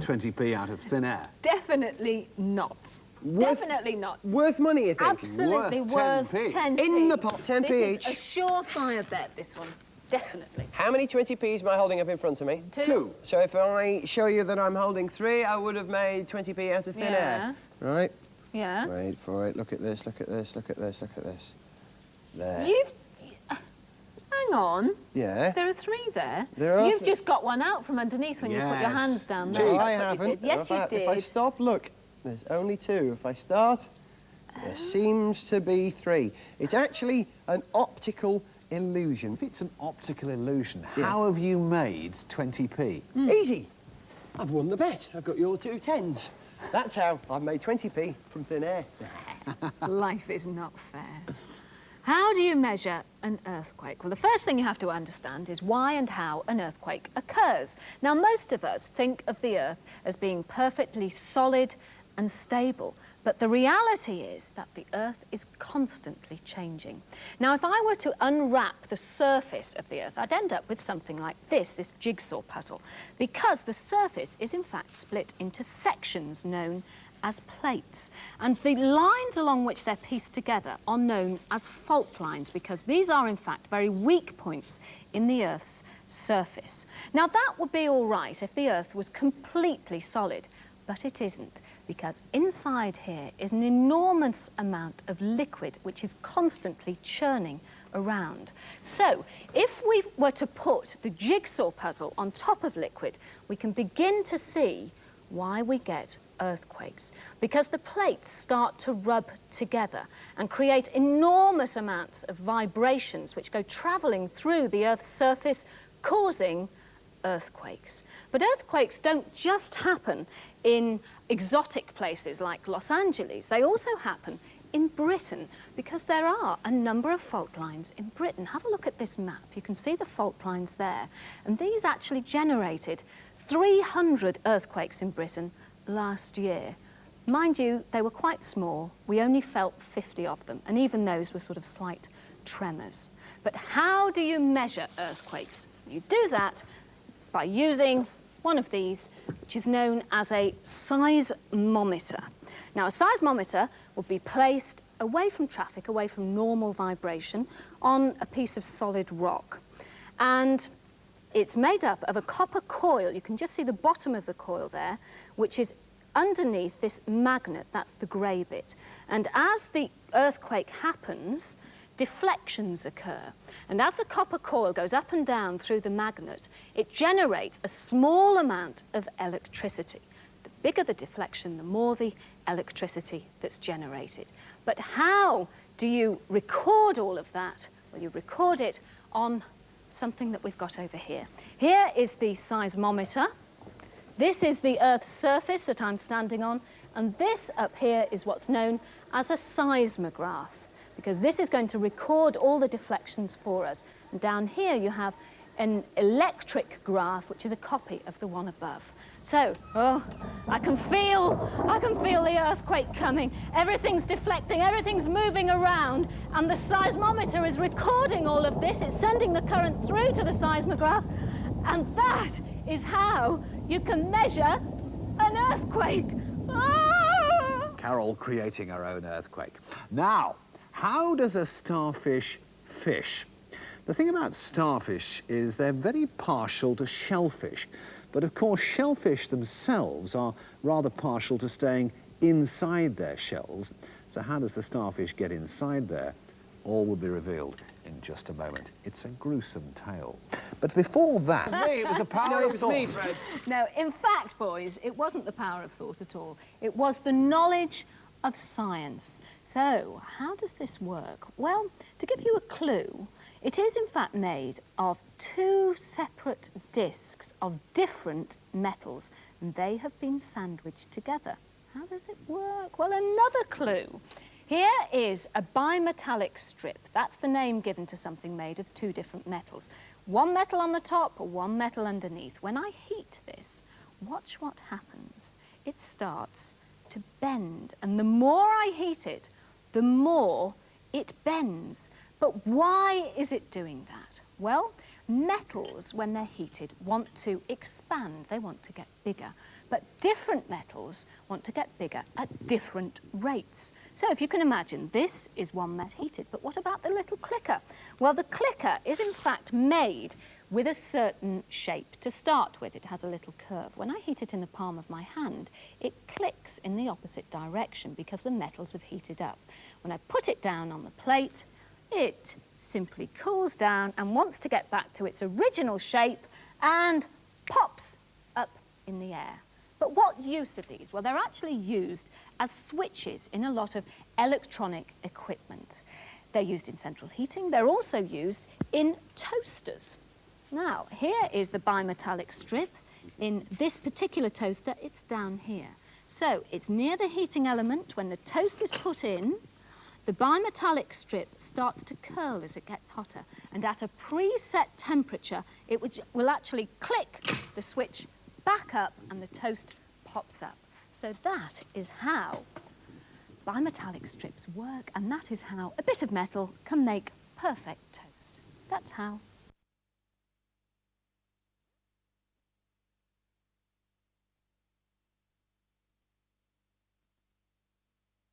20p out of thin air? Definitely not. Definitely not. Worth money, you think? Absolutely worth 10p. In the pot, 10p each. This is a surefire bet, this one. Definitely. How many 20p's am I holding up in front of me? Two. So if I show you that I'm holding 3, I would have made 20p out of thin air. Right? Yeah. Wait for it. Look at this, look at this, look at this, look at this. There. Hang on. Yeah. There are 3 there. There are You've just got one out from underneath when you put your hands down there. No, I That's what you haven't. did. Yes, you did. If I stop, look, there's only 2. If I start, there seems to be 3. It's actually an optical illusion. If it's an optical illusion, how have you made 20p? Easy. I've won the bet. I've got your 2 10s. That's how I've made 20p from thin air. Life is not fair. How do you measure an earthquake? Well, the first thing you have to understand is why and how an earthquake occurs. Now, most of us think of the Earth as being perfectly solid and stable, but the reality is that the Earth is constantly changing. Now, if I were to unwrap the surface of the Earth, I'd end up with something like this jigsaw puzzle, because the surface is in fact split into sections known as plates. And the lines along which they're pieced together are known as fault lines, because these are in fact very weak points in the Earth's surface. Now, that would be all right if the Earth was completely solid, but it isn't, because inside here is an enormous amount of liquid which is constantly churning around. So if we were to put the jigsaw puzzle on top of liquid, we can begin to see why we get earthquakes, because the plates start to rub together and create enormous amounts of vibrations which go travelling through the Earth's surface, causing earthquakes. But earthquakes don't just happen in exotic places like Los Angeles. They also happen in Britain, because there are a number of fault lines in Britain. Have a look at this map. You can see the fault lines there. And these actually generated 300 earthquakes in Britain last year. Mind you, they were quite small. We only felt 50 of them, and even those were sort of slight tremors. But how do you measure earthquakes? You do that by using one of these, which is known as a seismometer. Now, a seismometer would be placed away from traffic, away from normal vibration, on a piece of solid rock. And it's made up of a copper coil. You can just see the bottom of the coil there, which is underneath this magnet. That's the grey bit. And as the earthquake happens, deflections occur. And as the copper coil goes up and down through the magnet, it generates a small amount of electricity. The bigger the deflection, the more the electricity that's generated. But how do you record all of that? Well, you record it on something that we've got over here. Here is the seismometer. This is the Earth's surface that I'm standing on, and this up here is what's known as a seismograph, because this is going to record all the deflections for us. And down here you have an electric graph, which is a copy of the one above. So, I can feel the earthquake coming. Everything's deflecting, everything's moving around, and the seismometer is recording all of this. It's sending the current through to the seismograph, and that is how you can measure an earthquake. Carol creating her own earthquake. Now, how does a starfish fish? The thing about starfish is they're very partial to shellfish. But of course, shellfish themselves are rather partial to staying inside their shells. So how does the starfish get inside there? All will be revealed in just a moment. It's a gruesome tale. But before that... It was the power of thought. Me, Fred. No, in fact, boys, it wasn't the power of thought at all. It was the knowledge of science. So, how does this work? Well, to give you a clue, it is in fact made of 2 separate discs of different metals, and they have been sandwiched together. How does it work? Well, another clue. Here is a bimetallic strip. That's the name given to something made of 2 different metals. One metal on the top, one metal underneath. When I heat this, watch what happens. It starts to bend, and the more I heat it, the more it bends. But why is it doing that? Well, Metals, when they're heated, want to expand. They want to get bigger. But different metals want to get bigger at different rates. So if you can imagine, this is one that's heated, but what about the little clicker? Well, the clicker is in fact made with a certain shape to start with. It has a little curve. When I heat it in the palm of my hand, it clicks in the opposite direction because the metals have heated up. When I put it down on the plate, it simply cools down and wants to get back to its original shape and pops up in the air. But what use are these? Well, they're actually used as switches in a lot of electronic equipment. They're used in central heating. They're also used in toasters. Now, here is the bimetallic strip. In this particular toaster, it's down here. So it's near the heating element. When the toast is put in, the bimetallic strip starts to curl as it gets hotter, and at a preset temperature, it will actually click the switch back up and the toast pops up. So that is how bimetallic strips work, and that is how a bit of metal can make perfect toast. That's how